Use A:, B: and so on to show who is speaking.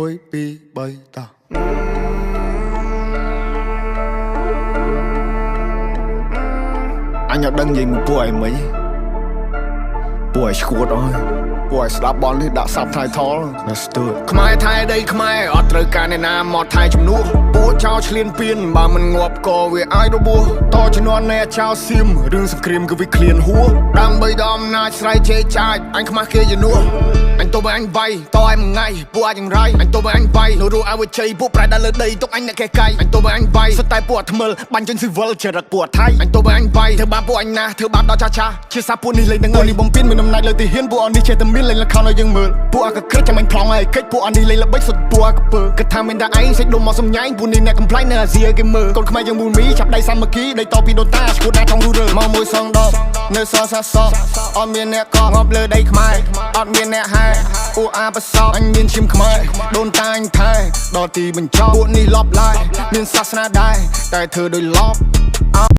A: Ôi bi bay ta anh ở đằng gì một buổi mấy buổi squat rồi buổi slap ball đi đã sắp thay thó let's do it ខ្មែរថៃដីខ្មែរអត់ត្រូវការអ្នកណាមកថៃជំនួសពួកចោលឆ្លៀនពៀនបើមិនងាប់ក៏វាអាចរបួសតជំនាន់អ្នកចោលសៀមរឿងសង្គ្រាមគឺវាឃ្លានហួរដើម្បីដល់អំណាចស្រ័យជេរចាចអញខ្មាស់គេជំនួសអញទៅបើអញវាយតឲ្យមួយថ្ងៃពួកអាចយ៉ាងไรអញទៅបើអញវាយនៅរੂអវជ័យពួកប្រែដល់លើដីទុកអញអ្នកកែកាយអញទៅបើអញវាយសុទ្ធតែពួកអត់ថ្មិលបាញ់ជនស៊ីវិលចរិតពួកថៃអញទៅបើអញវាយធ្វើបាបពួកអញណាធ្វើបាបដល់ចាស់ជាសាពួកនេះលេងនឹងនេះបំពេញមានអំណាចលើទីហ៊ានពួកអននេះចេះតែមានលេងលខោឲ្យយើងមើលពួកអកក្រឹកចាំអញប្លង់ឲ្យកិច្ចពួកអននេះលេងល្បិចសុទ្ធពួកអកពើគិតថាមានតែឯងសេចដុំមកសំញ៉ែងពួកនេះអ្នកកំ ប្លែងនៅអាស៊ីគេមើលកូនខ្មែរយើងមូលមីចាប់ដៃសាមគ្គីដៃតពីដូនតាឈួតណាចង់រੂរើមកមួយសងដបនៅសសាសអត់មានអ្នកកងប់លើដីខ្មែរអត់មានអ្នកហែពួកអាបសោអញមានឈាមខ្មែរដូនតាអញថែដល់ទីបញ្ចប់ពួកនេះលប់ឡាយមានសាសនាដែរតែធ្វើដោយលប់